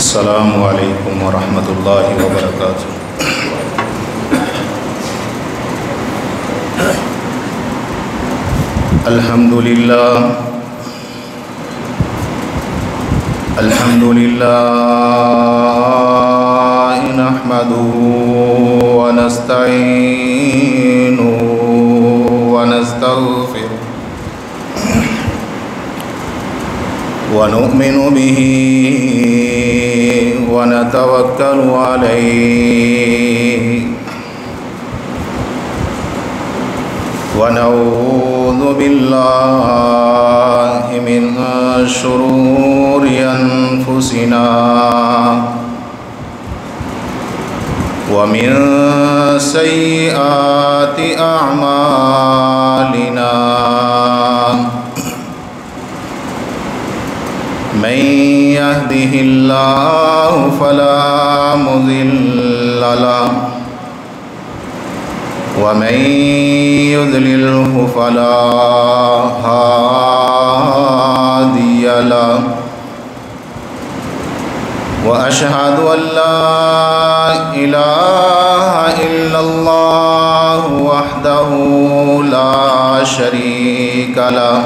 السلام علیکم ورحمۃ اللہ وبرکاتہ۔ الحمد للہ نحمده ونستعینه ونستغفره ونؤمن به ونتوكل عليه ونعوذ بالله من شرور أنفسنا ومن سيئات أعمالنا من يهده الله فلا مضل له ومن يضلله فلا هادي له وأشهد أن لا إله إلا الله وحده لا شريك له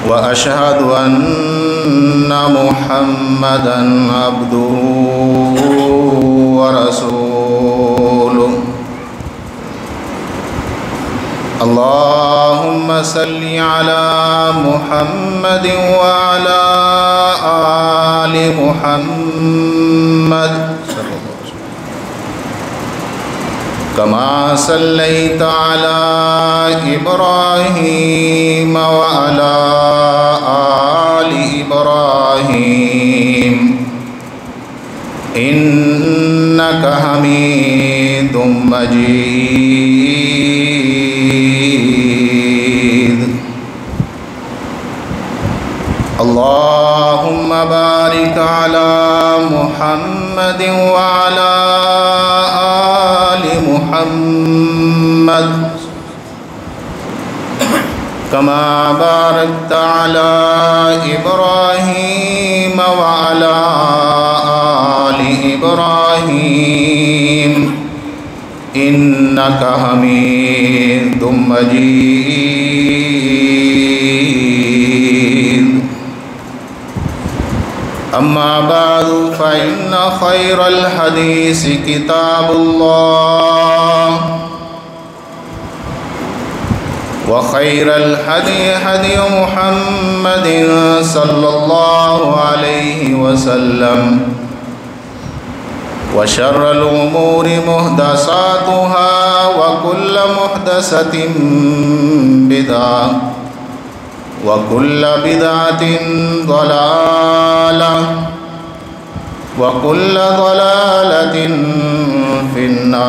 وأشهد أن محمدًا عبده ورسوله اللهم صل على محمد وعلى آل محمد كما صليت على إبراهيم وعلى آل إبراهيم إنك حميد مجيد اللهم بارك على محمد وعلى آل محمد كما باركت على إبراهيم وعلى آل إبراهيم إنك حميد مجيد أما بعد فإن خير الحديث كتاب الله وخير الهدي هدي محمد صلى الله عليه وسلم وشر الأمور محدثاتها وكل محدثة بدعة وكل بدعة ضلالة وكل ضلالة في النار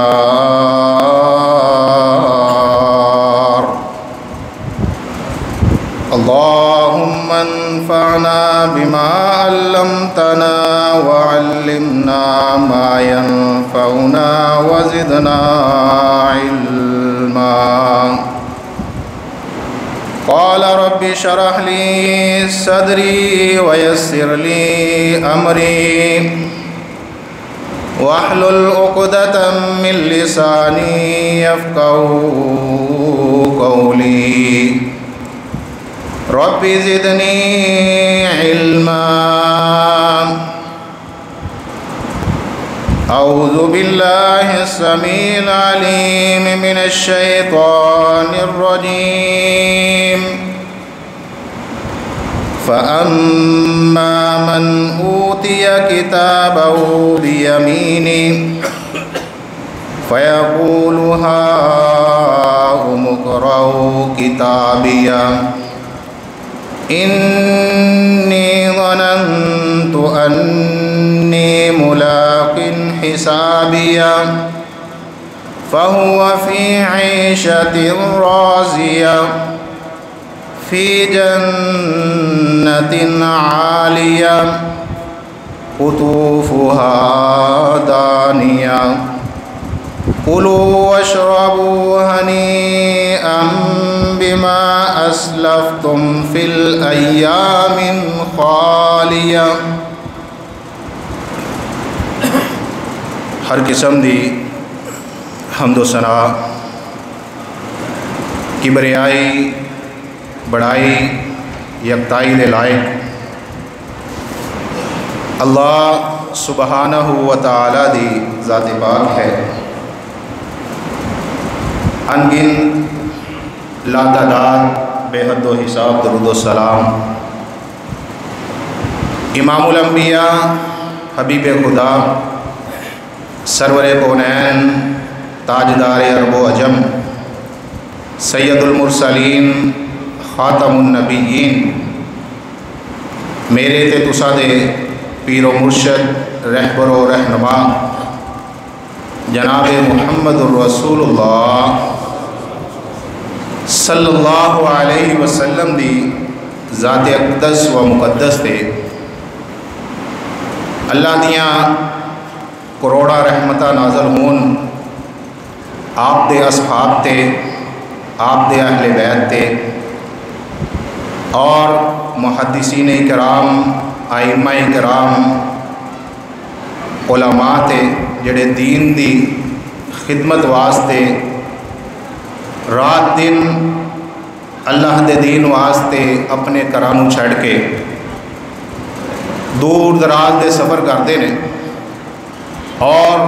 اللهم انفعنا بما علمتنا وعلمنا ما ينفعنا وزدنا علما قال رب اشرح لي صدري ويسر لي أمري واحلل عقدة من لساني يفقهوا قولي رب زدني علما أعوذ بالله السميع العليم من الشيطان الرجيم فأما من أوتي كتابه بيمينه فيقول هاؤم اقرءوا كتابيه إني ظننت أني ملاق حسابيه فهو في عيشة راضية في جنة عالية قطوفها دانية كلوا واشربوا هنيئا بما أسلفتم في الأيام الخالية ہر قسم دی حمد و ثنا کبریائی بڑائی یکتائی دے لائق اللہ سبحانہ و تعالی دی ذات پاک ہے۔ انگن لا تعداد بے حد و حساب درود و سلام امام الانبیاء حبیب خدا سرور کونین تاجدار عرب و عجم سید المرسلین خاتم النبیین میرے تے تسا دے پیر و مرشد رہبر و رہنما جناب محمد الرسول اللہ صلی اللہ علیہ وسلم دی ذات اقدس و مقدس تے اللہ دیاں کروڑا رحمتہ نازل ہون آپ دے اصحاب تے آپ دے اہل بیت تے اور محدثین کرام ائمہ کرام علماء تے جڑے دین دی خدمت واسطے رات دن اللہ دے دین واسطے اپنے گھروں چھڑ کے دور دراز دے سفر کرتے ہیں اور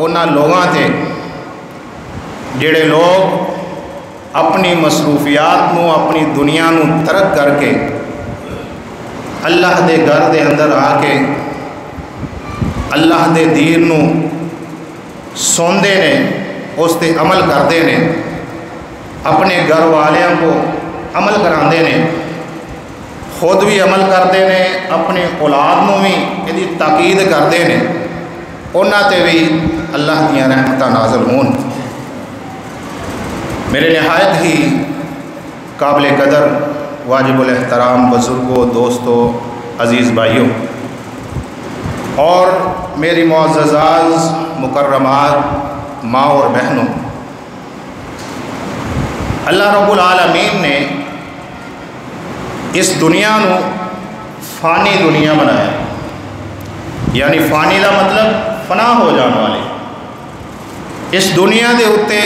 انہاں لوگاں تے جڑے لوگ اپنی مصروفیات نو اپنی دنیا نو ترک کر کے اللہ دے گھر دے اندر آ کے اللہ دے دین نو سوندے نے اس تے عمل کرتے ہیں اپنے گھر والیاں کو عمل کراندے نے خود بھی عمل کرتے ہیں اپنے اولاد نو بھی یہ تاکید کرتے ہیں انہاں تے بھی اللہ دیاں رحمتاں نازل ہون۔ میرے نہایت ہی قابل قدر واجب الاحترام بزرگوں دوستوں عزیز بھائیوں اور میری معززاز مکرمات ماں اور بہنوں، اللہ رب العالمین نے اس دنیا نو فانی دنیا بنایا، یعنی فانی کا مطلب فنا ہو جانے والے۔ اس دنیا دے اتے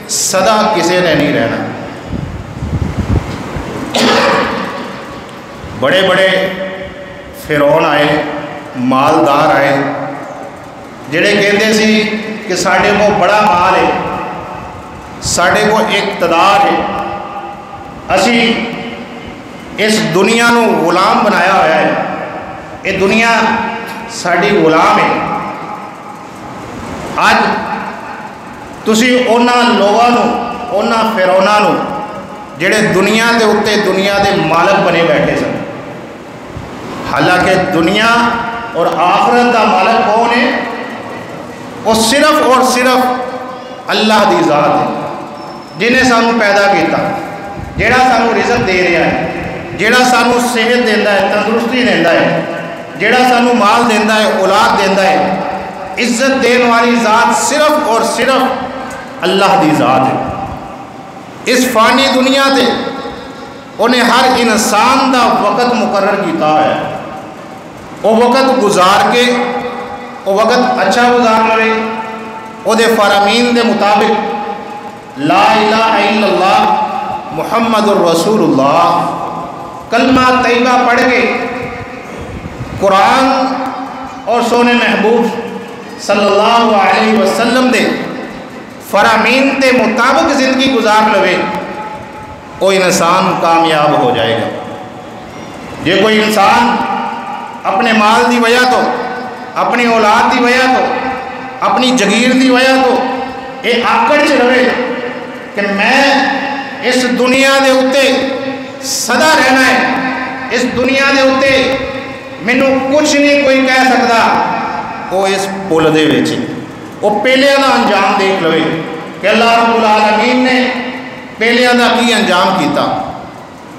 سدا کسی نے نہیں رہنا۔ بڑے بڑے فرعون آئے، مالدار آئے، جڑے کہتے سی کہ ساڈے کو بڑا مال ہے، ساڈے کو اقتدار ہے، اسی اس دنیا نو غلام بنایا ہوا ہے، یہ دنیا ساڈی غلام ہے۔ اج تسی انہاں لوگاں نو انہاں فرعوناں نو جڑے دنیا دے اتے دنیا دے مالک بنے بیٹھے سن، حالانکہ دنیا اور آخرت دا مالک کون ہے؟ وہ صرف اور صرف اللہ دی ذات ہے، جنہیں سانو پیدا کیتا، جیڑا سانو رزق دے رہا ہے، جیڑا سانو صحت دیندا ہے، تندرستی دیندا ہے، جیڑا سانو مال دیندا ہے، اولاد دیندا ہے، عزت دین والی ذات صرف اور صرف اللہ دی ذات ہے۔ اس فانی دنیا تے انہیں ہر انسان دا وقت مقرر کیتا ہے، وہ وقت گزار کے وہ وقت اچھا گزار لے، وہ دے فرامین دے مطابق لا الہ الا اللہ محمد الرسول اللہ کلمہ طیبہ پڑھ کے قرآن اور سونے محبوب صلی اللہ علیہ وسلم دے فرامین دے مطابق زندگی گزار لوے، وہ انسان کامیاب ہو جائے گا۔ یہ کوئی انسان اپنے مال دی وجہ تو، اپنی اولاد دی وجہ تو، اپنی جگیر دی وجہ تو یہ آکڑ چ رہے کہ میں اس دنیا دے اتے سدا رہنا ہے، اس دنیا دے اتے مینوں کچھ نہیں کوئی کہہ سکتا، وہ اس پل دے وچ وہ پہلیاں دا انجام دیکھ لوے کہ اللہ رب العالمین نے پہلیاں دا کی انجام کیتا۔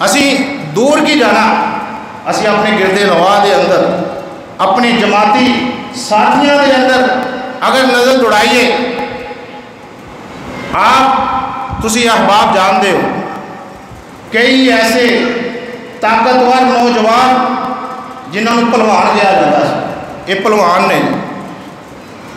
اسی دور کی جانا، اسی اپنے گردے نواح دے اندر اپنی جماعتی ساتھیاں دے اندر اگر نظر دوڑائیے، آپ تسی احباب جان دے ہو کئی ایسے طاقتور نوجوان جنہوں نے پہلوان کہا جاتا ہے، یہ پہلوان نے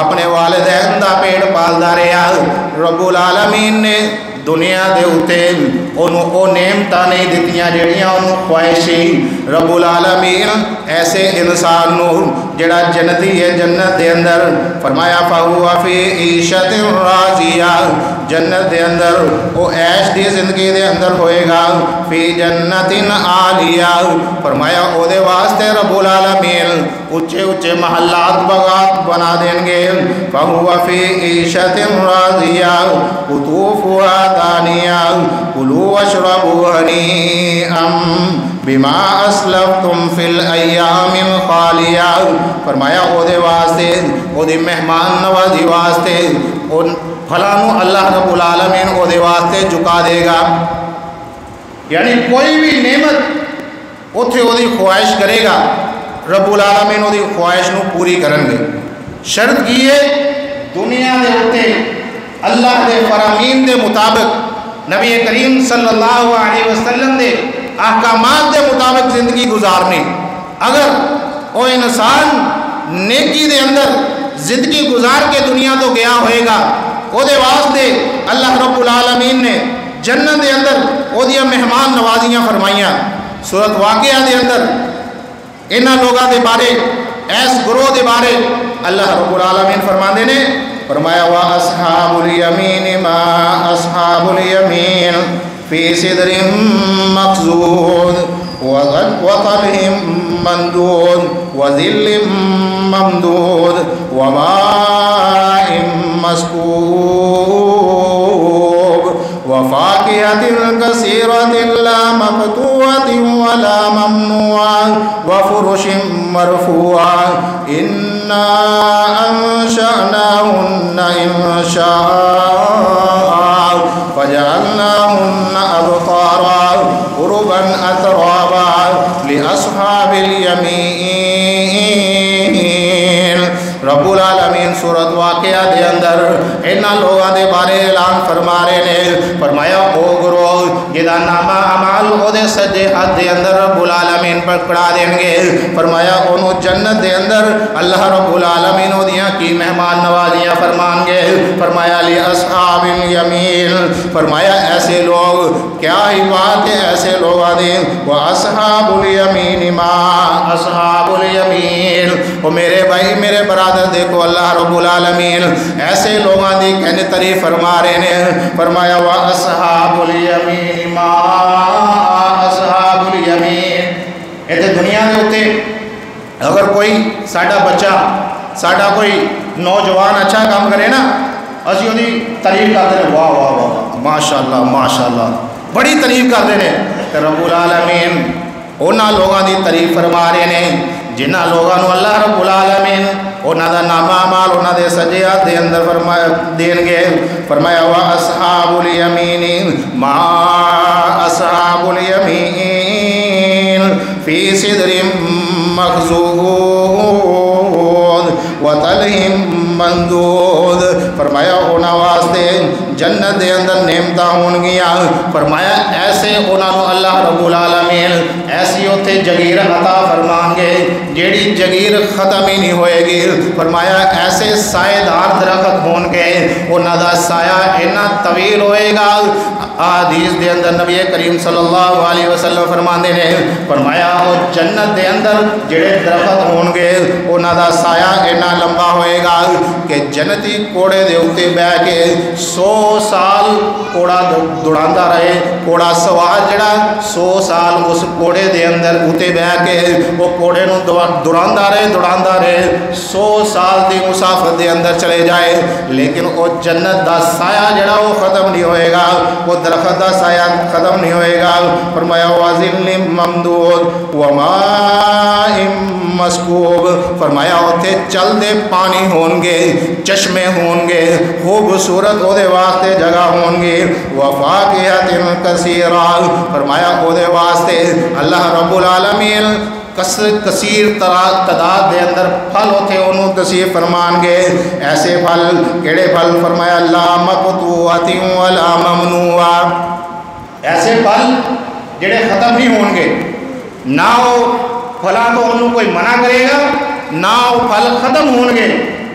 اپنے والدین دا پیٹ پالدا رہا. رب العالمین نے دنیا دے اتے انہوں او نعمتاں نہیں دتیاں جڑیاں انہوں خواہشی. رب العالمین ایسے انسان نو جڑا جنتی ہے جنت دے اندر فرمایا فَهُوَ فِي عِيشَةٍ رَاضِيَةٍ, جنت دے اندر او عیش دی زندگی دے اندر ہوئے گا. فی جنت عالیہ, فرمایا او دے واسطے رب العالمین اچھے اچھے محلات بغات بنا دیں گے. فَهُوَ فِي عِيشَةٍ رَاضِيَةٍ قُطُوفُهَا دَانِيَةٌ كُلُوا وَاشْرَبُوا هَنِيئًا بِمَا أَسْلَفْتُمْ فِي الْأَيَّامِ الْخَالِيَةِ, فرمایا او دے واسطے او دی مہمان نوازی واسطے ان پھلانو اللہ رب العالمین او دے واسطے جھکا دے گا. یعنی کوئی بھی نعمت اتھے او دی خواہش کرے گا رب العالمین او دی خواہش نو پوری کرن گے. شرط کی ہے دنیا دے اتے اللہ دے فرامین دے مطابق نبی کریم صلی اللہ علیہ وسلم دے احکامات دے مطابق زندگی گزارنی. اگر وہ انسان نیکی دے اندر زندگی گزار کے دنیا تو گیا ہوئے گا وہ دے واسطے اللہ رب العالمین نے جنت دے اندر وہ دیا مہمان نوازیاں فرمائیاں. سورت واقعہ دے اندر انہاں لوگاں دے بارے ایس گروہ دے بارے اللہ رب العالمین فرماندے نے فرمایا وَأَصْحَابُ الْيَمِينِ مَا أَصْحَابُ الْيَمِينِ فِي سِدْرٍ مَّخْضُودٍ وَطَلْحٍ مَّنضُودٍ وَظِلٍّ مَّمْدُودٍ وَمَاءٍ مَّسْكُوبٍ وَفَاكِهَةٍ كَثِيرَةٍ لَّا مَقْطُوعَةٍ وَلَا مَمْنُوعَةٍ وَفُرُشٍ مَّرْفُوعَةٍ إِنَّا أَنشَأْنَاهُنَّ إِنشَاءً فَجَعَلْنَاهُنَّ أَبْكَارًا عُرُبًا أَتْرَابًا لِأَصْحَابِ الْيَمِينِ. رب العالمین سورت واقعہ دے اندر انہاں لوگاں دے بارے اعلان فرما رہے نے. فرمایا او گروہ جدا نامہ اعمال او دے سجے ہاتھ دے اندر رب العالمین پکڑا دیں گے. فرمایا انہوں جنت دے اندر اللہ رب العالمین او دیاں کی مہمان نوازیاں فرمان گے. فرمایا لی اصحاب الیمین, فرمایا ایسے لوگ کیا ہی بات ہے ایسے لوگ آدھیں وَأَصْحَابُ الْيَمِينِ مَا أَصْحَابُ الْيَمِينِ. وہ میرے بھائی میرے برادر دیکھو اللہ رب العالمین ایسے لوگاں دی کہنے تعریف فرما رہے ہیں. فرمایا وَأَصْحَابُ الْيَمِينِ مَا أَصْحَابُ الْيَمِينِ. ایتے دنیا دے ہوتے اگر کوئی ساڑھا بچہ ساڑھا کوئی نوجوان اچھا کام کرے نا اسی ہوتی تعریف کرتے ہیں واہ واہ واہ ماشاءاللہ بڑی تعریف کرتے ہیں. رب العالمین انہاں لوگاں دی تعریف فرما رہے ہیں جنہ لوگاں نو اللہ رب العالمین انہاں دا نامہ اعمال انہاں دے سجیات دے اندر دین گے. فرمایا وَأَصْحَابُ الْيَمِينِ مَا أَصْحَابُ الْيَمِينِ فِي سِدْرٍ مَّخْضُودٍ وَطَلْحٍ مَّنضُودٍ. فرمایا انہاں واسطے جنت دے اندر نعمتاں ہون گیاں. فرمایا ایسے انہاں نو اللہ رب العالمین ایسی اوتھے جگیر عطا فرمان گے جیڑی جگیر ختم ہی نہیں ہوئے گی. فرمایا ایسے سائے دار درخت ہون گے انہاں دا سایہ اتنا طویل ہوئے گا. حدیث دے اندر نبی کریم صلی اللہ علیہ وسلم فرماندے نے فرمایا وہ جنت دے اندر جڑے درخت ہون گے انہاں دا سایہ اتنا لمبا ہوئے گا کہ جنتی کوڑے دے اوتے بیٹھ کے 100 سال کوڑا دوڑاندا رہے. کوڑا سوار جڑا 100 سال اس کوڑے دے اندر اوتے بیٹھ کے وہ کوڑے نو دوڑاندا رہے 100 سال دی مسافت دے اندر چلے جائے لیکن وہ جنت دا سایہ جڑا وہ ختم نہیں ہوئے گا, وہ درخت دا سایہ ختم نہیں ہوئے گا. فرمایا وَظِلٍّ مَّمْدُودٍ وَمَاءٍ مَّسْكُوبٍ. فرمایا اوتھے چل دے پانی ہون گے چشمے ہون گے خوبصورت او دے واسطے جگہ ہون گے. وَفَاكِهَةٍ كَثِيرَةٍ. فرمایا او دے واسطے اللہ رب العالمین کثیر تعداد دے اندر پھل ہوتے انہوں تصیف فرمان گے. ایسے پھل کیڑے پھل؟ فرمایا لا مقطوعۃ ولا ممنوعۃ. ایسے پھل جڑے ختم نہیں ہون گے نہ وہ پھلاں تو انہوں کوئی منع کرے گا نہ وہ پھل ختم ہون گے.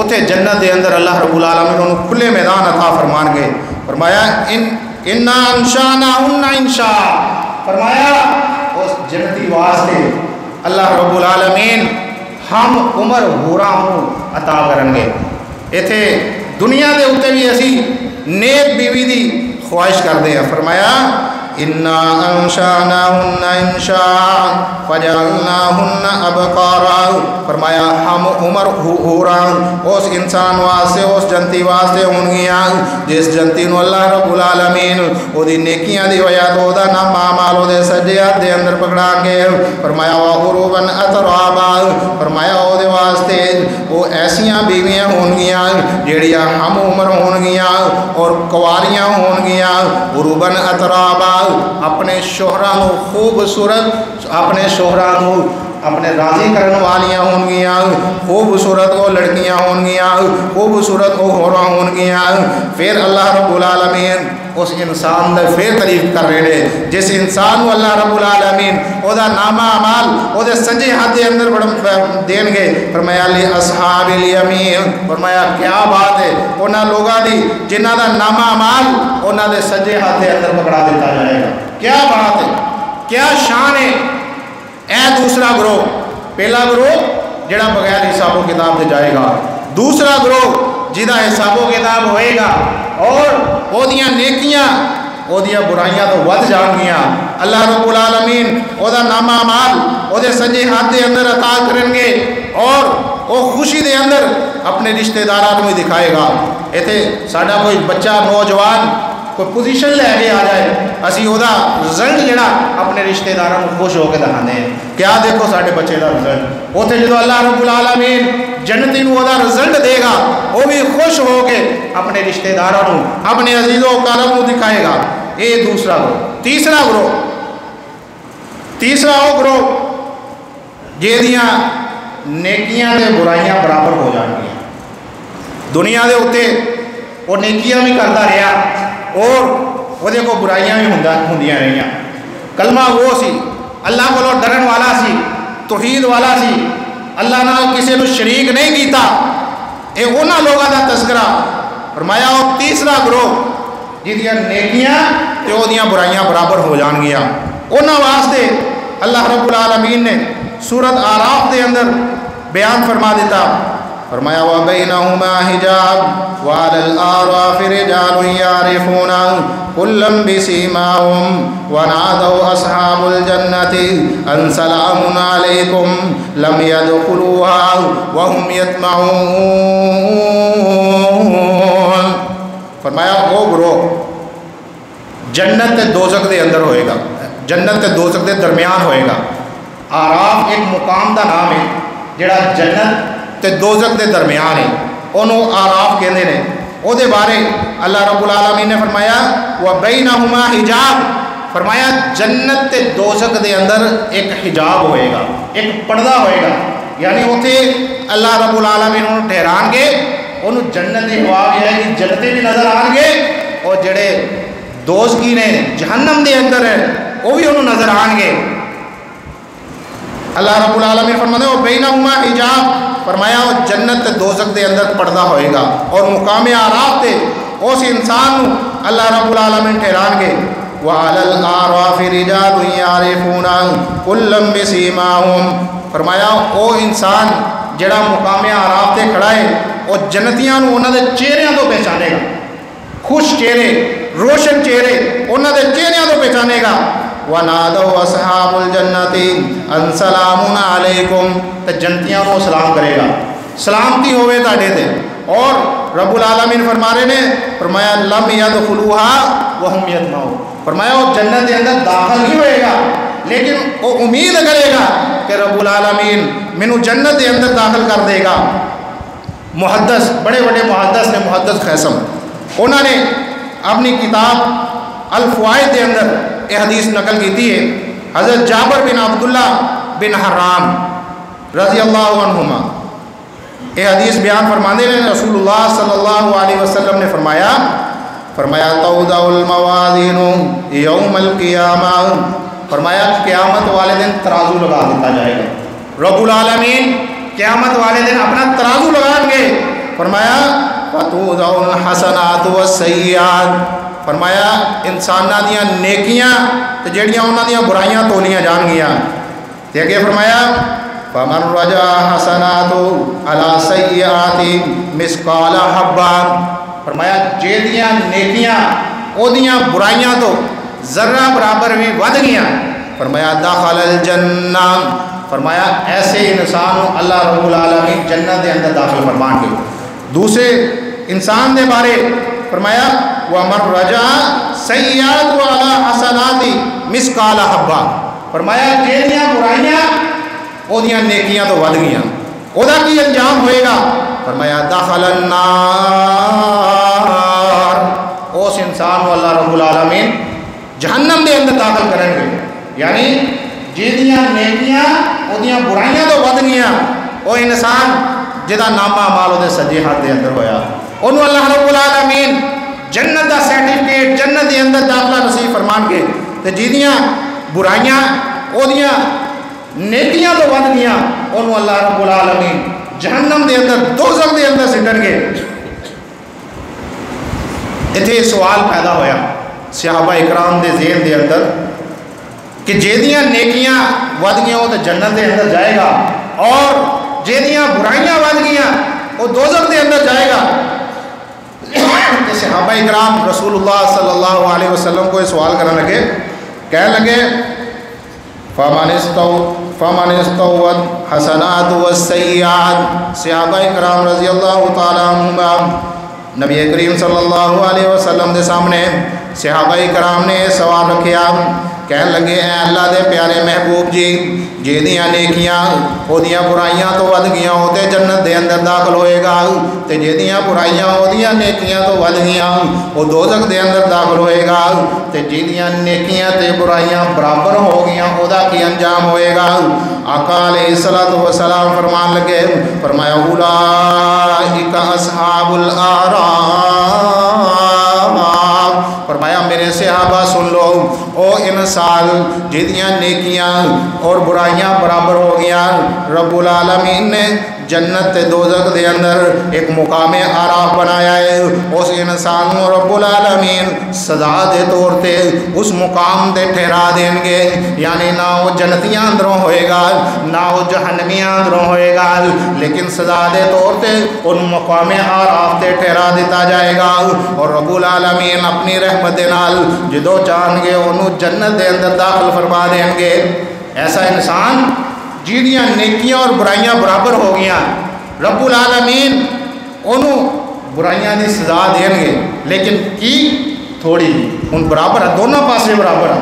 اتنے جنت دے اندر اللہ رب العالمین انہوں کھلے میدان عطا فرمان گے. فرمایا انا انشاناہن انشاء. فرمایا اس جنتی واسطے اللہ رب العالمین ہم عمر ہوراں عطا کرن گے. ایتھے دنیا دے اوتے بھی اسی نیک بیوی دی خواہش کرتے ہیں. فرمایا انا انشاناہن انشاء فجعلناہن ابکارا. فرمایا ہم عمر ہوراں اس انسان واسطے اس جنتی واسطے ہون گیاں جس جنتی نو اللہ رب العالمین او دی نیکیاں دی وجہ تو دا نام اعمال دے سجے ہاتھ دے اندر پکڑا کے. فرمایا وغروبا اترابا. فرمایا او دے واسطے وہ ایسیاں بیویاں ہون گیاں جیڑیاں ہم عمر ہون گیاں اور کواریاں ہون گیاں. غروبا اترابا اپنے شوہراں نو خوبصورت اپنے شوہراں نو اپنے راضی کرنے والیاں ہون گیاں. خوبصورت وہ لڑکیاں ہون گیاں خوبصورت وہ ہوراں ہون گیاں. پھر اللہ رب العالمین اس انسان دے پھر تعریف کر رہے ہیں جس انسان کو اللہ رب العالمین او دا نامہ اعمال او دے سجے ہاتھ دے اندر دین گے. فرمایا لی اصحاب الیمین. فرمایا کیا بات ہے انہاں لوگاں دی جنہاں دا نامہ اعمال انہاں دے سجے ہاتھ دے اندر پکڑا دیتا جائے گا. کیا بات ہے کیا شان ہے. اے دوسرا گروہ پہلا گروہ جڑا بغیر حساب و کتاب دے جائے گا. دوسرا گروہ جہاں حساب و کتاب ہوئے گا اور وہ دیاں نیکیاں وہ دیاں برائیاں تو ود جان گیاں. اللہ رب العالمین وہ دا نامہ اعمال وہ دے سجے ہاتھ دے اندر عطا کریں گے اور وہ خوشی دے اندر اپنے رشتہ داراں کو دکھائے گا. ایتھے ساڈا کوئی بچہ نوجوان کوئی پوزیشن لے کے آ جائے اسی وہ رزلٹ جڑا اپنے رشتہ داراں کو خوش ہو کے دکھانے ہیں. کیا دیکھو سارے بچے کا رزلٹ اتنے جدو اللہ رب العالمین جنتی نو وہ رزلٹ دے گا وہ بھی خوش ہو کے اپنے رشتہ داراں اپنے عزیزوں کارم کو دکھائے گا. یہ دوسرا گروہ. تیسرا وہ گروہ جہدیاں نیکیاں تے برائیاں برابر ہو جان گیا. دنیا دے اتنے وہ نیکیاں بھی کرتا رہا اور وہ کو برائیاں بھی ہوندیاں رہیاں. کلمہ وہ سی اللہ کو ڈرن والا سی توحید والا سی اللہ نال کسی کو شریک نہیں کیتا. یہ انہاں لوگوں کا تذکرہ. فرمایا وہ تیسرا گروہ جہدیاں نیکیاں تے وہ برائیاں برابر ہو جان گیا. انہاں واسطے اللہ رب العالمین نے سورۃ اعراف دے اندر بیان فرما دیتا. فرمایا وَبَيْنَهُمَا حِجَابٌ وَعَلَى الْأَعْرَافِ رِجَالٌ يَعْرِفُونَ كُلًّا بِسِيمَاهُمْ وَنَادَوْا أَصْحَابُ الْجَنَّةِ أَنْ سَلَامٌ عَلَيْكُمْ لَمْ يَدْخُلُوهَا وَهُمْ يَطْمَعُونَ. فرمایا وہ گروہ جنت دوزخ دے اندر ہوئے گا. جنت دوزخ دے درمیان ہوئے گا. آراف ایک مقام دا نام ہے جڑا جنت تے دوزخ دے درمیان ہے. انہوں آراف کہندے نے. او دے بارے اللہ رب العالمین نے فرمایا وَبَيْنَهُمَا حِجَابٌ. فرمایا جنت تے دوزخ دے اندر ایک حجاب ہوئے گا ایک پردہ ہوئے گا. یعنی اتنے اللہ رب العالمین انہوں ٹھہران گے انہوں جنت کی ہوا بھی ہے جنتے بھی نظر آن گے اور جڑے دوزخی نے جہنم دے اندر ہے وہ بھی انہوں نظر آن گے. اللہ رب العالمین فرماتے ہیں وَبَيْنَهُمَا حِجَابٌ. فرمایا وہ جنت دوزخ دے اندر پردہ ہوئے گا اور مقام آراف تے اس انسان اللہ رب العالمین ٹھہران گے. وَعَلَى الْأَعْرَافِ رِجَالٌ يَعْرِفُونَ كُلًّا بِسِيمَاهُمْ. فرمایا وہ انسان جڑا مقام آراف تے کھڑا ہے وہ جنتیاں انہوں دے چہریاں تو پہچانے گا. خوش چہرے روشن چہرے انہوں دے چہریاں تو پہچانے گا. وَنَادَوْا أَصْحَابُ الْجَنَّةِ أَنْ سَلَامٌ عَلَيْكُمْ. تو جنتیاں کو سلام کرے گا سلامتی ہوئے تاڑے تھے. اور رب العالمین فرما رہے نے فرمایا لَمْ يَدْخُلُوهَا وَهُمْ يَطْمَعُونَ. فرمایا وہ جنت کے اندر داخل نہیں ہوئے گا لیکن وہ امید کرے گا کہ رب العالمین مینوں جنت کے اندر داخل کر دے گا. محدث بڑے بڑے محدث نے محدث خیسم انہوں نے اپنی کتاب الفوائد کے اندر یہ حدیث نقل کی ہے. حضرت جابر بن عبداللہ بن حرام رضی اللہ عنہما یہ حدیث بیان فرمانے ہیں. رسول اللہ صلی اللہ علیہ وسلم نے فرمایا توضع الموازین یوم القیامہ. فرمایا قیامت والے دن ترازو لگا دیتا جائے گا. رب العالمین قیامت والے دن اپنا ترازو لگائیں گے فرمایا فتوضع الحسنات والسیئات، فرمایا انساناں دیاں نیکیاں تے جڑیاں انہاں دیاں برائیاں تولیاں جان گیاں. تے اگے فرمایا فمن رجا حسنات علی سیئات مثقال حبہ، فرمایا جیدیاں نیکیاں او دیاں برائیاں تو ذرہ برابر بھی ود گیاں، فرمایا دخل الجنہ، فرمایا ایسے انسان اللہ رب العالمین جنت دے اندر داخل فرمان کے. دوسرے انسان دے بارے فرمایا وَمَنْ رَجَعَ سَيِّئَاتُ عَلَىٰ حَسَنَاتِ مِثْقَالَ حَبَّةٍ، فرمایا جیڑیاں برائیاں او دیاں نیکیاں تو ود گیاں، او دا کی انجام ہوئے گا؟ فرمایا دخل النار، اس انسان کو اللہ رب العالمین جہنم دے اندر داخل کریں گے. یعنی جیڑیاں نیکیاں او دیاں برائیاں تو ود گیاں، او انسان جدا نامہ اعمال او دے سجے ہاتھ دے اندر ہویا، انہوں اللہ رب العالمین جنت دا سرٹیفکیٹ جنت دے اندر داخلہ نصیب فرمان کے. تے جیدیاں برائیاں او دیاں نیکیاں تو ود گیاں، انہوں اللہ رب العالمین جہنم دے اندر دوزخ دے اندر سٹن گے. اتھے سوال پیدا ہویا صحابہ اکرام دے ذہن دے اندر کہ جیدیاں نیکیاں ود گیاں وہ تو جنت دے اندر جائے گا، اور جیدیاں برائیاں ود گیاں وہ دوزخ دے اندر جائے گا. کہ صحابہ اکرام رسول اللہ صلی اللہ علیہ وسلم کو یہ سوال کرنے لگے، کہنے لگے فَمَنِ اسْتَوَّتْ حَسَنَاتُ وَالسَّيِّئَاتُ، صحابہ اکرام رضی اللہ تعالیٰ عنہم نبی کریم صلی اللہ علیہ وسلم دے سامنے صحابہ اکرام نے سوال رکھیا، کہنے لگے اے اللہ دے پیارے محبوب جی، جیدیاں نیکیاں او دیاں برائیاں تو ود گیاں او تے جنت دے اندر داخل ہوئے گا، تے جیدیاں برائیاں او دیاں نیکیاں تو ود گیاں او دوزخ دے اندر داخل ہوئے گا، تے جیدیاں نیکیاں تے برائیاں برابر ہو گیاں او دا کی انجام ہوئے گا؟ آقا علیہ الصلوۃ والسلام فرمان لگے، فرمایا اولئک اصحاب الاعراف، فرمایا میرے صحابہ سن لو، او انسان جیدیاں نیکیاں اور برائیاں برابر ہو گیا، رب العالمین نے جنت تے دوزخ دے اندر ایک مقام اعراف بنایا ہے. اس انسان کو رب العالمین سزا دے طور تے اس مقام تے ٹھہرا دیں گے، یعنی نہ وہ جنتیاں اندروں ہوئے گا نہ وہ جہنمیاں اندروں ہوئے گا، لیکن سزا دے طور تے ان مقام اعراف تے ٹھہرا دیتا جائے گا. اور رب العالمین اپنی رحمت دے نال جدو چاہن گے انہوں جنت دے اندر داخل فرما دیں گے. ایسا انسان جیڑیاں نیکیاں اور برائیاں برابر ہو گیاں، رب العالمین انہوں برائیاں دی سزا دیں گے، لیکن کی تھوڑی ان برابر ہے، دونوں پاسے برابر ہے.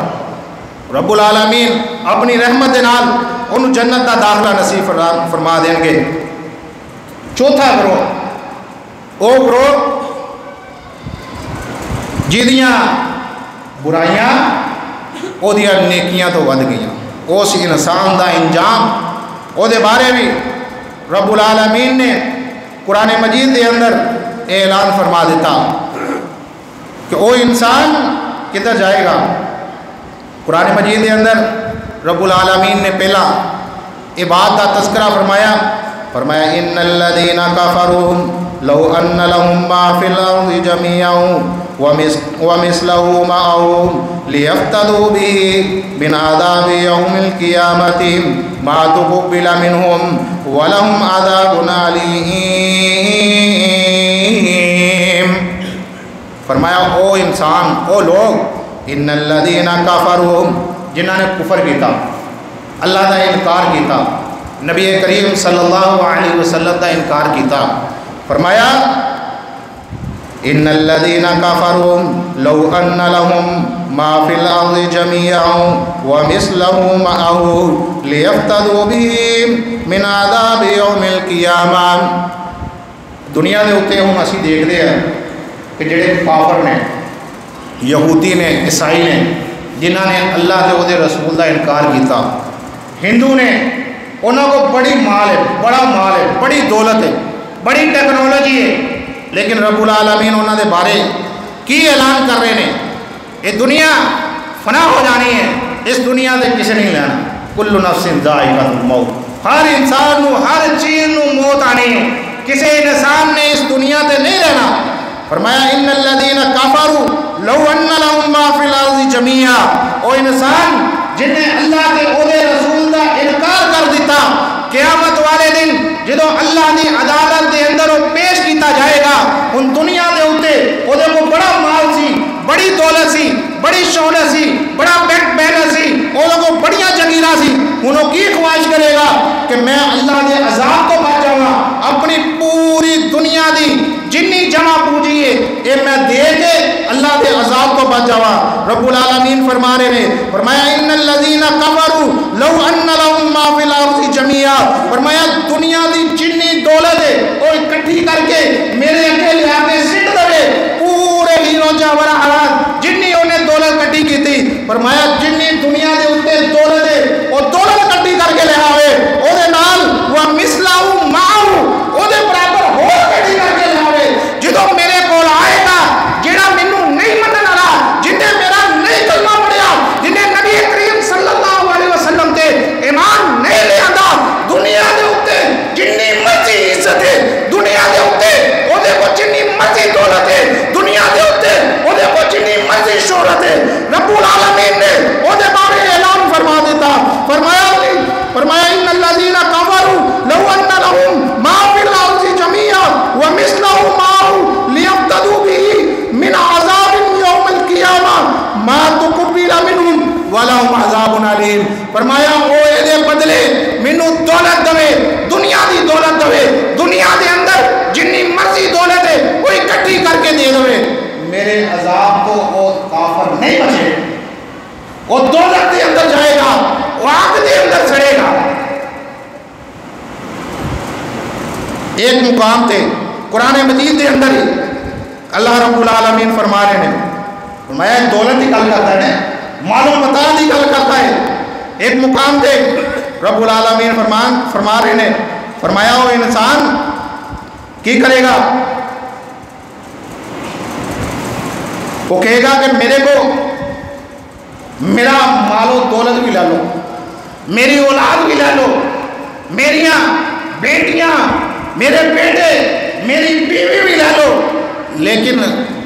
رب العالمین اپنی رحمت دے نال انہوں جنت دا داخلہ نصیب فرما دیں گے. چوتھا گروہ او گروہ جیدیاں برائیاں او دیاں نیکیاں تو ود گئیاں، اس انسان دا انجام او دے بارے بھی رب العالمین نے قرآن مجید دے اندر اعلان فرما دیتا کہ او انسان کدھر جائے گا. قرآن مجید دے اندر رب العالمین نے پہلا عباد دا تذکرہ فرمایا، فرمایا ان الذین کفروا لو ان لهم ما فی الارض جميعا ومثله معه ليفتدوا به من عذاب يوم القيامة ما تقبل منهم ولهم عذاب عليم. فرمایا او انسان او لوگ ان الذین کفروا جنہوں نے کفر کیتا، اللہ دا انکار کیتا، نبی کریم صلی اللہ علیہ وسلم دا انکار کیتا، فرمایا ان الذین کفروا لو ان لهم ما فی الارض جميعا ومثله معه لیفتدوا به من عذاب یوم القیامہ. دنیا دے اوتے ہم اسی دیکھتے ہیں کہ جڑے کافر نے، یہودی نے، عیسائی نے، جنہاں نے اللہ تے او دے رسول دا انکار کیتا، ہندو نے، انہوں کو بڑی مال ہے، بڑا مال ہے، بڑی دولت ہے، بڑی ٹیکنالوجی ہے، لیکن رب العالمین انہوں دے بارے کی اعلان کر رہے ہیں؟ یہ دنیا فنا ہو جانی ہے، اس دنیا دے کسی نہیں لینا. کل نفس ذائقۃ الموت، ہر انسان نو ہر چیز نو موت آنی ہے، کسی انسان نے اس دنیا تے نہیں رہنا. فرمایا ان الذین کفروا لو ان لهم ما فی الارض جميعا. او انسان جن نے اللہ کے او دے رسول دا انکار کر دیتا، قیامت والے دن جدو اللہ دی عدالت دے اندر وہ پیش کیتا جائے گا، ان دنیا دے اوتے او دے کو بڑا مال سی، بڑی دولت سی، بڑی شہرت سی، بڑا بینک بیلنس سی، او کو بڑیاں جگیراں سی. انہوں کی خواہش کرے گا کہ میں اللہ دے عذاب کو بچ جاؤں گا، اپنی پوری دنیا دی جنی جمع پوجی ہے اے میں دے کے اللہ دے عذاب کو بچ جاؤں. رب العالمین فرما رہے ہیں، فرمایا ان الذین کفروا لو ان لهم ما فی الارض جميعا. فرمایا دنیا دی جنی دولت ہے وہ اکٹھی کر کے میرے اگے لے آ کے سٹ دے، پورے ہیرو جواہرات جنی انہیں دولت کٹھی کی تھی. فرمایا جنی دنیا دے اوتے دولت ہے وہ دولت کٹھی کر کے لے آوے، او دے نال وہ مثلہ معه او دے برابر ہو کٹھی کر کے لے آوے. جدوں میرے کول آئے گا جڑا مینوں نہیں منن والا، جن نے میرا نہیں کلمہ پڑھیا، جن نے نبی کریم صلی اللہ علیہ وسلم تے ایمان نہیں لے آندا، دنیا دے اوتے جنی مرضی عزت ہے، دنیا دے اوتے او دے کو جنی مرضی دولت ہے، دنیا دے اوتے او دے کو جنی مرضی شہرت ہے، رب العالمین نے او دے بارے اعلان فرما دیتا. فرمایا ان الذین کفروا لو ان لهم ما فی الارض جميعا ومثله معه لیفتدوا به من عذاب یوم القیامہ ما تقبل منهم ولهم عذاب علیم. فرمایا او دے بدلے مینوں دولت دے، دنیا دی دولت دے، دنیا دے اندر جنی مرضی دولت ہے وہ اکٹھی کر کے دے دے، میرے عذاب کو وہ کافر نہیں بچے، وہ دولت دے اندر جائے گا، وہ آگ دے اندر سڑے گا. ایک مقام تھے قرآن مجید دے اندر ہی اللہ رب العالمین فرما رہے ہیں، فرمایا دولت کی گل کرتا ہے، مال و متاع کی گل کرتا ہے. ایک مقام تھے رب العالمین فرما رہے ہیں، فرمایا وہ انسان کی کرے گا، وہ کہے گا کہ میرے کو میرا مال و دولت بھی لے لو، میری اولاد بھی لے لو، میریاں بیٹیاں، میرے بیٹے، میری بیوی بھی لے لو، لیکن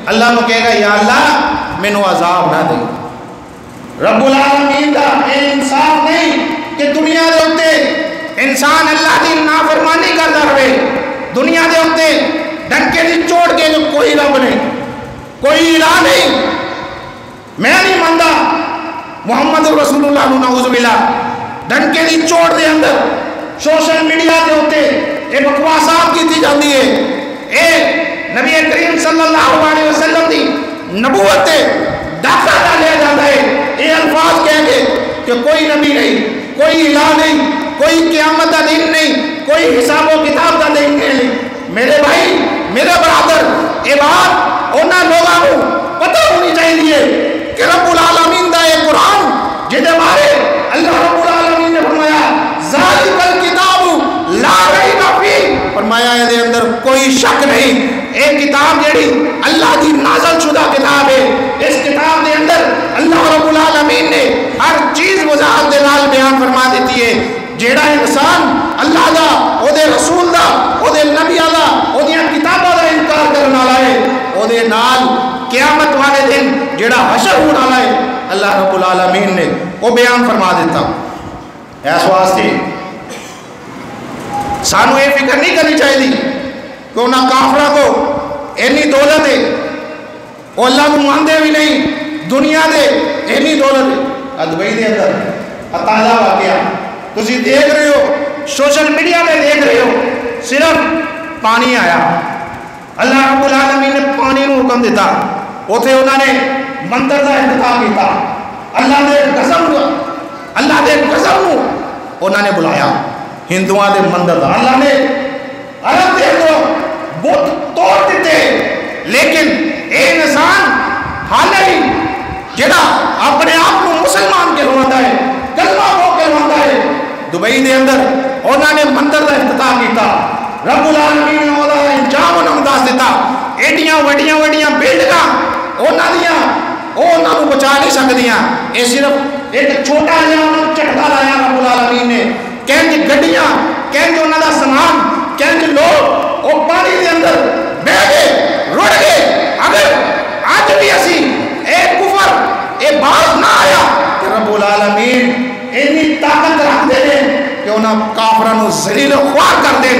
اللہ کو کہے گا یا اللہ مینوں عذاب نہ دے. رب العالمین دا اے انصاف نہیں کہ دنیا دے اوتے انسان اللہ دی نافرمانی کردا رہے، دنیا دے اوتے ڈنکے دی چوٹ کے جو کوئی رب نہیں، کوئی الہ نہیں، میں نہیں ماندا محمد رسول اللہ نعوذ باللہ، ڈنکے دی چوٹ دے اندر سوشل میڈیا دے ہوتے اے بکواسات کی تھی جاندی ہے، اے نبی کریم صلی اللہ علیہ وسلم دی نبوت تے ڈاکہ ڈالیا جاتا ہے. اے الفاظ کہہ کے کہ کوئی نبی نہیں، کوئی الہ نہیں، کوئی قیامت کا دن نہیں، کوئی حساب و کتاب کا دن نہیں. میرے بھائی، میرے برادر، اے بات انہاں لوگاں کو پتہ ہونی چاہیے کہ رب العالمین دا یہ قرآن جہدے بارے اللہ رب العالمین نے فرمایا ذالک الکتاب لا ریب فیہ، فرمایا یہ دے اندر کوئی شک نہیں، ایک کتاب جیڑی اللہ کی نازل شدہ کتاب ہے، اس کتاب دے اندر اللہ رب العالمین نے ہر چیز وضاحت دے نال بیان فرما دیتی ہے. جیڑا انسان اللہ دا، او دے رسول دا، او دے نبی دا، او دے کتاباں دا انکار کرن والا ہے، او دے نال قیامت والے دن جیڑا حشر ہونے والا ہے اللہ رب العالمین نے وہ بیان فرما دیتا. اس واسطے سانو یہ فکر نہیں کرنی چاہیے کہ انہاں کافروں کو اینی دولت ہے، وہ اللہ کو مانتے بھی نہیں، دنیا دے اینی دولت ہے. دبئی دے اندر تازہ واقعہ تسی دیکھ رہے ہو، سوشل میڈیا میں دیکھ رہے ہو، صرف پانی آیا، اللہ رب العالمین نے پانی کو حکم دیتا، اوتھے انہوں نے مندر کا افتتاح کیتا، اللہ دے قسم انہوں نے بلایا ہندوؤں دے مندر دا، اللہ نے عرب دے تو بت توڑ دیتے، لیکن اے انسان حالے ہی جڑا اپنے آپ کو مسلمان کہلواتا ہے، کلمہ کو کہلواتا ہے، دبئی دے اندر انہوں نے مندر کا افتتاح کیتا، رب العالمین نے وہ انجام انہوں دس دیتا، ایڈیاں وڈیاں بلڈنگاں انہوں بچا نہیں سکدیاں، یہ صرف ایک چھوٹا جہا انہوں چٹکا لایا رب العالمین نے، کنج گڈیاں، کنج انہوں دا سامان، کنج لوگ وہ پانی دے اندر بہ گئے رڑ گئے. اگر آج بھی اسی اے کفر اے باز نہ آیا کہ رب العالمین اینی طاقت رکھ دے کہ انہاں کافرانو ذلیل و خوار کر دے.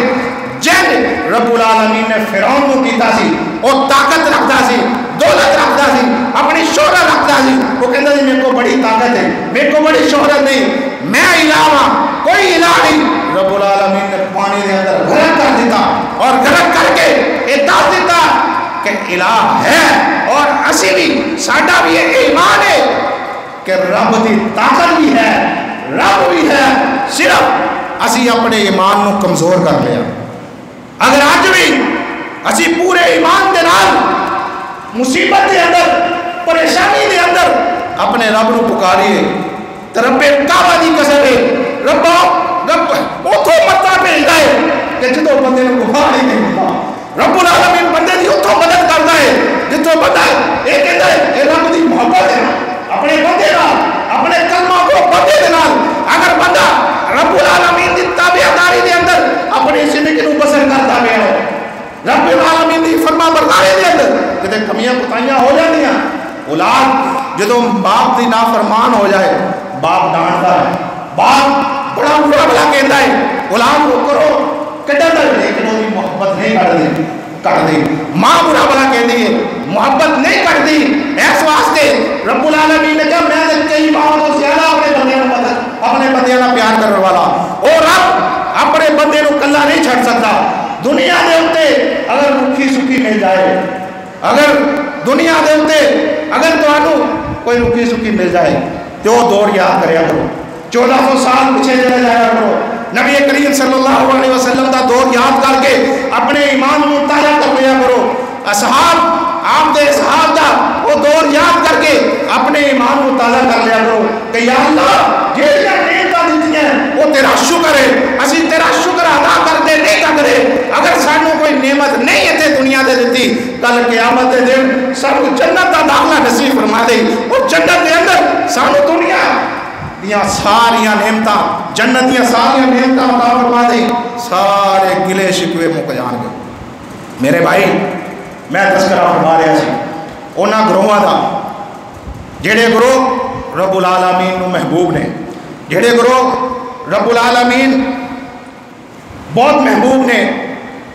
جن رب العالمین نے فرعون کو کیتا سی وہ طاقت رکھتا سی, دولت رکھتا سی, اپنی شہرت رکھتا سی. وہ کہتا سی میرے کو بڑی طاقت ہے, میرے کو بڑی شہرت نہیں, میں علاوہ کوئی الہ نہیں. رب العالمین نے پانی دے اندر غرق کر دیتا اور غرق کر کے یہ دس دیتا کہ الہ ہے. اور اسی بھی ساڈا بھی یہ ایمان ہے کہ رب دی طاقت بھی ہے, رب بھی ہے, صرف اسی اپنے ایمان نو کمزور کر لیا. اگر آج بھی اسی پورے ایمان دے نال مصیبت دے اندر پریشانی دے اندر اپنے رب نو پکاریے تو رب کعبہ دی قسم ہے رب اتھوں متا بھیجدا ہے کہ جدوں بندے نو بخار ہی نہیں ہوتا. رب العالمین بندے دی اتھوں مدد کردا ہے جتوں بندہ یہ کہندا ہے اے رب دی محبت ہے اپنے بندے نال, اپنے کلمہ کو بندے دے نال. اگر بندہ رب العالمین دی تابعداری دے اندر اپنی زندگی نو بسر کرتا گیا ہو, رب العالمین دی فرما برداری دے اندر کتے کمیاں کوتاہیاں ہو جاندیاں. اولاد جدوں باپ دی نافرمان ہو جائے باپ ڈانٹدا ہے, باپ بڑا برا بھلا کہندا ہے اولاد کو کرو کڈدا ہے, لیکن وہ محبت نہیں کر دی. ماں برا بھلا کہندی ہے, محبت نہیں کرتی. اس واسطے رب العالمین نے کہا میں نے کئی ماں تو زیادہ اپنے بندیاں نال پیار کرنے والا. اور رب اپنے بندے نو کلا نہیں چھڑ سکتا. دنیا دے اوتے اگر رکھی سکھی مل جائے, اگر دنیا دے اوتے اگر تانوں کوئی رکھی سکھی مل جائے تو وہ دور یاد کریا کرو, 1400 سال پیچھے چلے جایا کرو. نبی کریم صلی اللہ علیہ وسلم دا دور یاد کر کے اپنے ایمان کو تازہ کر لیا کرو. اصحاب آپ دے اصحاب دا وہ دور یاد کر کے اپنے ایمان کو تازہ کر لیا کرو کہ یا اللہ جیڑیاں نعمتاں دتیاں وہ تیرا شکر ہے, اسی تیرا شکر ادا کرتے نہیں کرتے. اگر سانو کوئی نعمت نہیں ہے دنیا دے دتی, کل قیامت دے دن سانو جنت دا داخلہ نصیب فرما دے. اور جنت دے اندر سانو دنیا دیاں ساریاں نعمتاں, جنت دیاں ساریاں نعمتاں عطا فرما دے, سارے گلے شکوے مک جان گے. میرے بھائی میں تذکرہ فرما رہا سی انہاں گروہاں دا جڑے گروہ رب العالمین نو محبوب نے, جڑے گروہ رب العالمین بہت محبوب نے.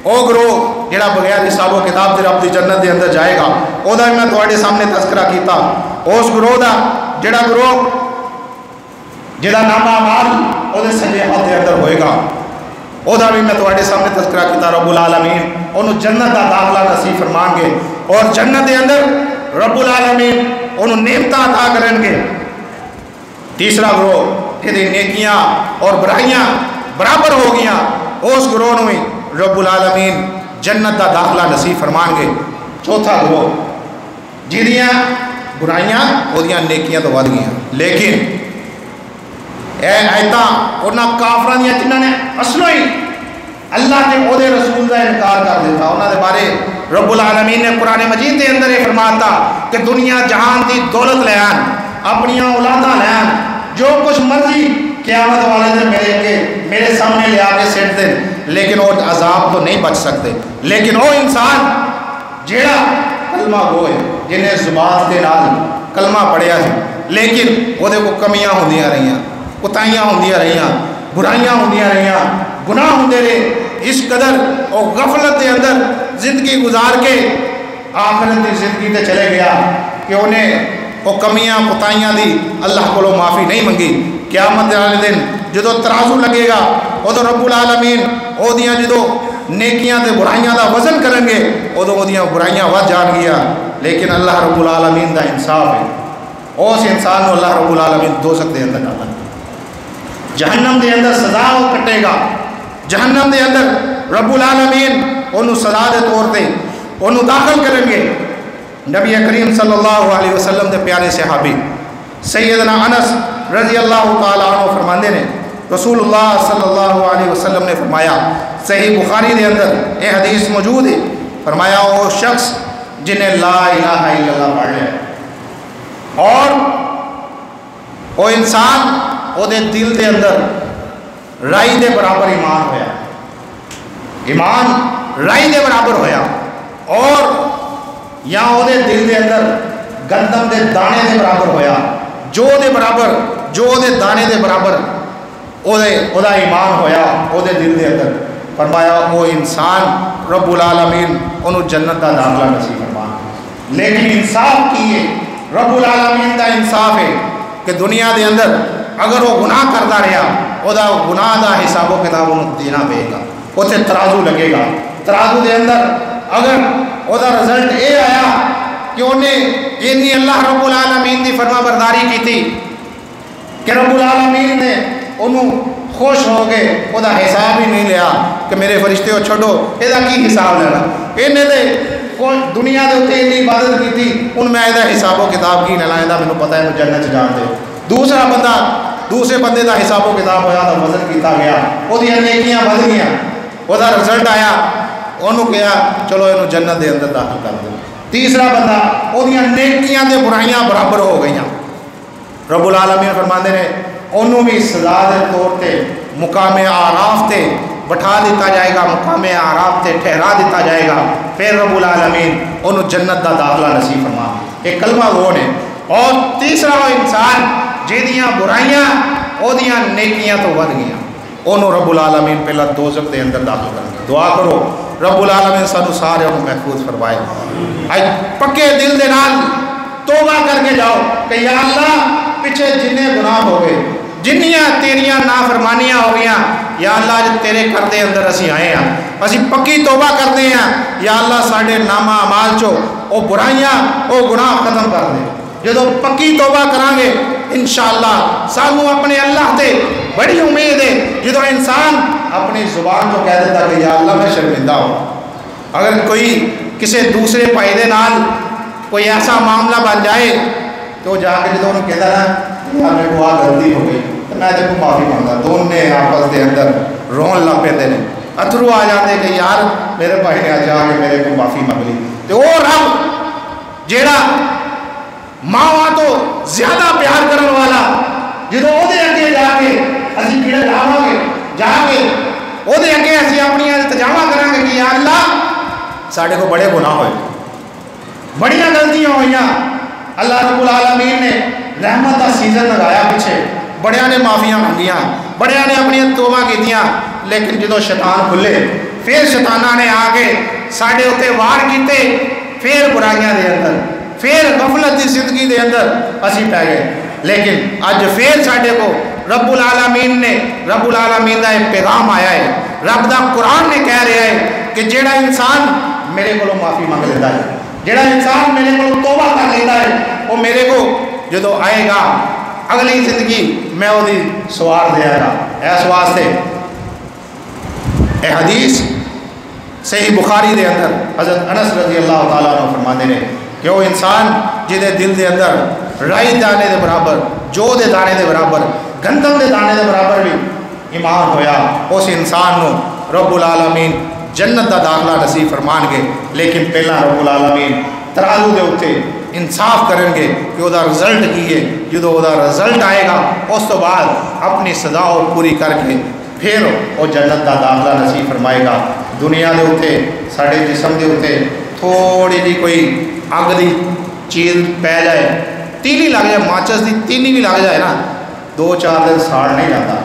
او گروہ جڑا بغیر حساب و کتاب دے رب دی جنت دے اندر جائے گا, او دا میں تواڈے سامنے تذکرہ کیتا. اس گروہ دا جڑا گروہ جڑا نام اعمال او دے سجے ہاتھ دے اندر ہوئے گا, او دا بھی میں تواڈے سامنے تذکرہ کیتا. رب العالمین انہوں جنت دا داخلہ نصیب فرمان گے اور جنت دے اندر رب العالمین انہوں نعمتاں عطا کریں گے. تیسرا گروہ جہدی نیکیاں اور برائیاں برابر ہو گیاں, اس گروہ نو رب العالمین جنت دا داخلہ نصیب فرمان گے. چوتھا گروہ جہدیاں برائیاں اودیاں نیکیاں تو ود گیاں, لیکن اے آیتاں انہاں کافراں دیاں جنہاں نے اصلوں ہی اللہ کے عہدے رسول کا انکار کر دیتا, انہاں دے بارے رب العالمین نے قرآن مجید کے اندر یہ فرماتا کہ دنیا جہان دی دولت لے آن, اپنیاں اولاداں لے آن, جو کچھ مرضی قیامت والے دن میرے سامنے لے آ کے سیٹ دیں, لیکن وہ عذاب تو نہیں بچ سکتے. لیکن وہ انسان جیڑا کلمہ گو ہے, جنہیں زبان کے نال کلمہ پڑھیا ہے, لیکن وہ کو کمیاں ہوندیاں رہیاں, کوتاہیاں ہوندیاں رہیاں, برائیاں ہوندیاں رہیاں, گناہ ہوندے رہے, اس قدر اور غفلت کے اندر زندگی گزار کے آخرت کی زندگی تے چلے گیا کہ انہیں وہ کمیاں کوتاہیاں دی اللہ کو معافی نہیں منگی. قیامت والے دن جدو ترازو لگے گا ادو رب العالمین او دیاں جدو نیکیاں تے برائیاں دا وزن کریں گے ادو او دیاں برائیاں ود جان گیا. لیکن اللہ رب العالمین دا انصاف ہے, اس انسان کو اللہ رب العالمین دوزخ دے اندر ڈالا, جہنم دے اندر سزا وہ کٹے گا. جہنم دے اندر رب العالمین انہوں سزا دے طور تے انہوں داخل کریں گے. نبی کریم صلی اللہ علیہ وسلم دے پیارے صحابی سیدنا انس رضی اللہ تعالیٰ عنہ فرماندے نے رسول اللہ صلی اللہ علیہ وسلم نے فرمایا, صحیح بخاری دے اندر یہ حدیث موجود ہے, فرمایا وہ شخص جنہیں لا الہ الا اللہ پڑھ لیا اور وہ انسان وہ دے دل دے اندر رائی دے برابر ایمان ہویا. ایمان رائی دے برابر ہویا اور یا او دے دل دے اندر گندم دے دانے دے برابر ہویا، جو دے برابر، جو دے دانے دے برابر او دا ایمان ہویا او دے دل دے اندر، فرمایا وہ انسان رب العالمین انہوں جنت دا داخلہ نصیب فرما۔ لیکن انصاف کیے، رب العالمین دا انصاف ہے کہ دنیا دے اندر اگر وہ گناہ کرتا رہا وہ دا گناہ دا حساب و کتاب انہوں دینا پے گا، اتنے ترازو لگے گا، ترازو دے اندر اگر وہ دا رزلٹ یہ آیا کہ انہیں اتنی اللہ رب العالمین دی فرما برداری کی تھی کہ رب العالمین نے انہوں خوش ہو گئے، وہ دا حساب ہی نہیں لیا کہ میرے فرشتے ہو چھوڑو یہ کی حساب لینا، انہیں دے دنیا دے ہوتے اتنی عبادت کی تھی ان میں ایدہ حساب و کتاب کی نہ لائندہ میں پتہ ہے میں جنت جان دے۔ دوسرا بندہ دوسرے بندے دا حساب و کتاب ہویا تھا، وزن کیتا گیا، وہ دیا نیکیاں بڑھ گیا، وہ دا رزلٹ آیا، انہوں کہا چلو انہوں جنت دے اندر داخل کر دیں۔ تیسرا بندہ وہ دیا نیکیاں دے برائیاں برابر ہو گئیاں، رب العالمین فرماندے نے انہوں بھی سزا دے طور تے مقام اعراف تے بٹھا دیتا جائے گا، مقام اعراف تے ٹھہرا دیتا جائے گا، پھر رب العالمین انہوں جنت دا داخلہ نصیب فرما۔ ایک کلمہ وہ نے، اور تیسرا وہ انسان جیدیاں برائیاں او دیاں نیکیاں تو ود گیاں، انہوں رب العالمین پہلا دوزخ دے اندر داخل کر۔ دعا کرو رب العالمین سانو سارے انہوں محفوظ فرمائے۔ آج پکے دل دے نال توبہ کر کے جاؤ کہ یا اللہ پیچھے جنہیں گناہ ہو گئے، جنیاں تیریاں نافرمانیاں ہو گیاں، یا اللہ جب تیرے کردے اندر اسی آئے ہیں، اسی پکی توبہ کرتے ہیں، یا اللہ ساڑھے نامہ عمال چو او برائیاں او گناہ ختم کر دے۔ جدو پکی توبہ کرانگے انشاءاللہ سانو اپنے اللہ تے بڑی امید ہے۔ جدو انسان اپنی زبان کو کہہ دیتا کہ یا اللہ میں شرمندہ ہوں، اگر کوئی کسی دوسرے پائدے نال کوئی ایسا معاملہ بن جائے تو جا کے جدو انہوں کہتا نا یا میں کو آ غلطی ہو گئی تو میں دیکھو معافی مانگا، دونوں آپس دے اندر رون لا پیتے ہیں، اتھرو آ جاتے کہ یار میرے بھائی نے آ جا کے میرے کو معافی مانگ لی۔ تو وہ رب جیڑا ماں تو زیادہ پیار کرنے والا جدو وہ دے اگے جا کے اسی کیڑے لاؤں گے، جا کے وہ دے اگے اسی اپنی التجاوا کریں گے کہ یا اللہ ساڑھے کو بڑے گناہ ہوئے، بڑیاں غلطیاں ہوئیاں، اللہ رب العالمین نے رحمت کا سیزن لگایا پیچھے، بڑیاں نے معافیاں مانگیاں، بڑیاں نے اپنی توبہ کیتیاں، لیکن جدو شیطان کھلے پھر شیطانہ نے آگے ساڑھے ہوتے وار کیتے، پھر برائیاں دے اندر، پھر غفلت دی زندگی دے اندر اسی پہ گئے۔ لیکن آج پھر ساڑھے کو رب العالمین دا ایک پیغام آیا ہے، رب دا قرآن نے کہہ رہا ہے کہ جیڑا انسان میرے کو معافی مانگ لیتا ہے، جیڑا انسان میرے کو توبہ کر لیتا ہے، وہ میرے کو جدو آئے گا اگلی زندگی میں وہ دی سوار دے آئے گا۔ ایس واسطے اے حدیث صحیح بخاری دے اندر حضرت انس رضی اللہ تعالیٰ عنہ فرمانے نے کہ وہ انسان جدے دل دے اندر رائی دانے دے برابر، جو دے دانے دے برابر، گندم دے دانے دے برابر بھی ایمان ہویا، اس انسان نو رب العالمین جنت دا داخلہ نصیب فرمان گے۔ لیکن پہلا رب العالمین ترازو دے ہوتے انصاف کریں گے کہ وہ دا رزلٹ کی ہے، جدو وہ دا رزلٹ آئے گا اس تو بعد اپنی سزاؤ پوری کر کے پھر وہ جنت دا داخلہ نصیب فرمائے گا۔ دنیا دے ہوتے ساڑھے جسم دے ہوتے تھوڑی جی کوئی اگ دی چیز پہ جائے، تیلی لگ جائے، ماچس دی تیلی بھی لگ جائے نا، 2-4 دن ساڑ نہیں جاتا۔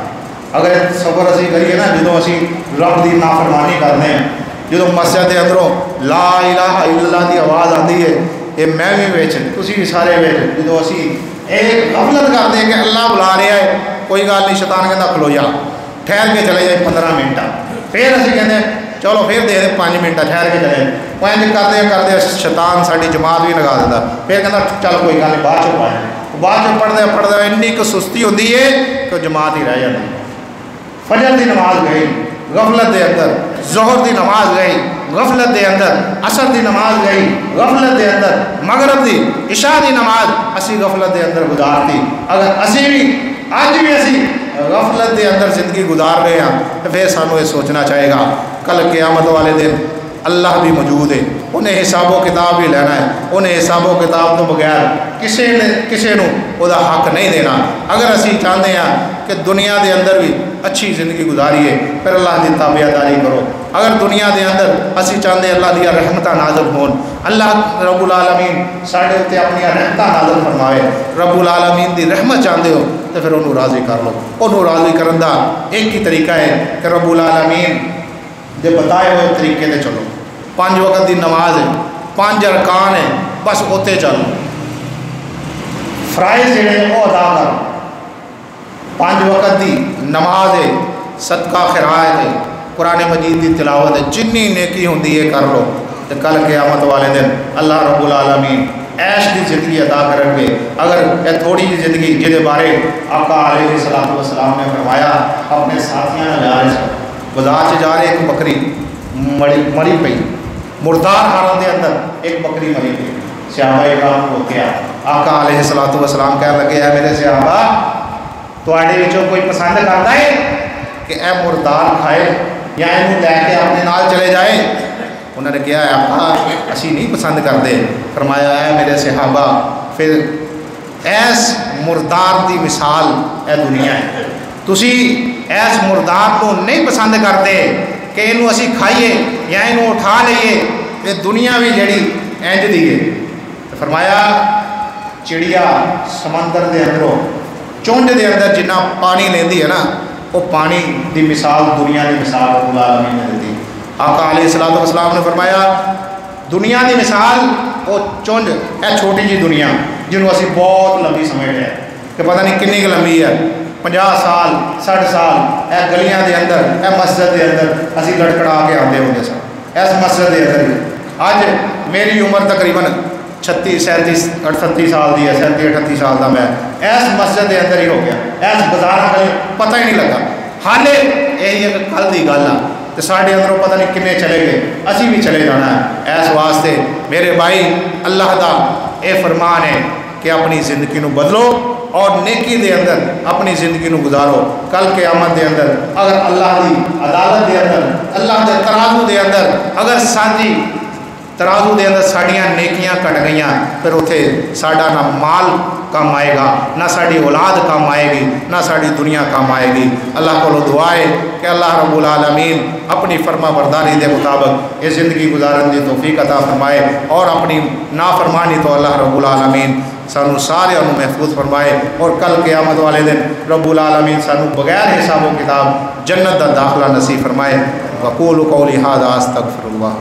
اگر صبر اسی کریے نا جدو اسی رب دی نافرمانی کرنے ہیں، جدو مسجد دے اندروں لا الہ الا اللہ دی آواز آتی ہے، یہ میں بھی ویچ تسی بھی سارے ویچ، جدو اسی ایک غفلت کر دیں کہ اللہ بلا رہا ہے، کوئی گل نہیں، شیطان کہتا کھلو جا، ٹھہر کے چلے جائے 15 منٹ، پھر اسی کہتے ہیں چلو پھر دے دیں 5 منٹ ٹھہر کے چلے، پوائنٹ کرتے شیطان ساری جماعت بھی لگا دیتا، پھر کہتا چل کوئی گل نہیں بعد چ پائے، بعد چ پڑھتے اینی کو سستی ہوتی ہے کہ جماعت ہی رہ جاتی۔ فجر دی نماز گئی غفلت دے اندر، ظہر دی نماز گئی غفلت دے اندر، عصر دی نماز گئی غفلت دے اندر، مغرب دی عشاء دی نماز اسی غفلت دے اندر گزارتی۔ اگر اسی بھی آج بھی اسی غفلت دے اندر زندگی گزار رہے ہیں تو پھر سانو یہ سوچنا چاہے گا کل قیامت والے دن اللہ بھی موجود ہے، انہیں حساب و کتاب بھی لینا ہے، انہیں حساب و کتاب تو بغیر کسی نو وہ دا حق نہیں دینا۔ اگر اسی چاہتے ہیں کہ دنیا دے اندر بھی اچھی زندگی گزاری ہے پھر اللہ دی تابعداری کرو، اگر دنیا دے اندر اسی چاہتے اللہ دیا رحمتہ نازل ہون، اللہ رب العالمین ساڑھے ہوتے اپنی رحمتہ نازل فرمائے، رب العالمین دی رحمت چاہتے ہو تو پھر انہوں راضی کر لو۔ انہوں راضی کرن دا ایک ہی طریقہ ہے کہ رب العالمین دے بتائے ہوئے طریقے دے چلو۔ 5 وقت دی نماز ہے، 5 ارکان ہے، بس ہوتے چلو، فرائض جڑے وہ ادا کرو۔ 5 وقت دی نماز ہے، صدقہ خیرات ہے، قرآن مجید دی تلاوت ہے، جنی نیکی ہوندی ہے کر لو، تو کل قیامت والے دن اللہ رب العالمین عیش دی زندگی عطا کریں گے۔ اگر یہ تھوڑی جی زندگی جہدے بارے آقا علیہ السلام نے فرمایا اپنے ساتھیاں جا رہے سن، بازار سے جا رہے ایک بکری مری پئی، مردار حالت دے اندر ایک بکری مری پئی، صحابہ اکرام کو کیا آقا علیہ السلام کہنے لگے ہے میرے صحابہ تواڈے وچوں کوئی پسند کرتا ہے کہ اے مردار کھائے یا انہوں لے کے اپنے نال چلے جائے؟ انہوں نے کہا آقا اسی نہیں پسند کرتے۔ فرمایا اے میرے صحابہ پھر ایس مردار دی مثال اے دنیا ہے، تسی ایس مردار کو نہیں پسند کرتے کہ انہوں اسی کھائیے یا انہوں اٹھا لئیے، یہ دنیا بھی جڑی اینج دی ہے۔ فرمایا چڑیا سمندر دے اندروں چونڈ دے اندر جنہ پانی لیندی ہے نا، وہ پانی دی مثال دنیا دی مثال رب العالمین نے دی۔ آقا علیہ السلام نے فرمایا دنیا دی مثال وہ چونڈ اے چھوٹی جی دنیا جنہوں اسی بہت لمبی سمجھتے ہیں کہ پتہ نہیں کنی کی لمبی ہے، 50 سال 60 سال اے گلیاں دے اندر اے مسجد دے اندر اسی لڑکڑا کے آتے ہوں گے سر ایس مسجد دے اندر ہی۔ آج میری عمر تقریباً 36 37 38 سال دی ہے، 37 38 سال دا میں ایس مسجد دے اندر ہی ہو گیا، ایس بازار کا پتہ ہی نہیں لگا، حالے یہی ہے کہ کل دی گل ہے تو ساڑھے اندروں پتہ نہیں کنے چلے گئے، اسی بھی چلے جانا ہے۔ ایس واسطے میرے بھائی اللہ دا اے فرمان ہے کہ اپنی زندگی نو بدلو اور نیکی دے اندر اپنی زندگی نو گزارو۔ کل قیامت دے اندر اگر اللہ دی عدالت دے اندر اللہ دے ترازو دے اندر اگر سانجی ترازو دے اندر ساڑیاں نیکیاں کٹ گئیاں پھر اتھے ساڑا نہ مال کام آئے گا، نہ ساڑی اولاد کام آئے گی، نہ ساڑی دنیا کام آئے گی۔ اللہ کو دعائے کہ اللہ رب العالمین اپنی فرما برداری دے مطابق یہ زندگی گزارن دی توفیق عطا فرمائے اور اپنی نافرمانی تو اللہ رب العالمین سانو سارے انہوں محفوظ فرمائے اور کل قیامت والے دن رب العالمین سانو بغیر حساب و کتاب جنت دا داخلہ نصیب فرمائے۔ وقولوا قولی ھذا استغفر اللہ۔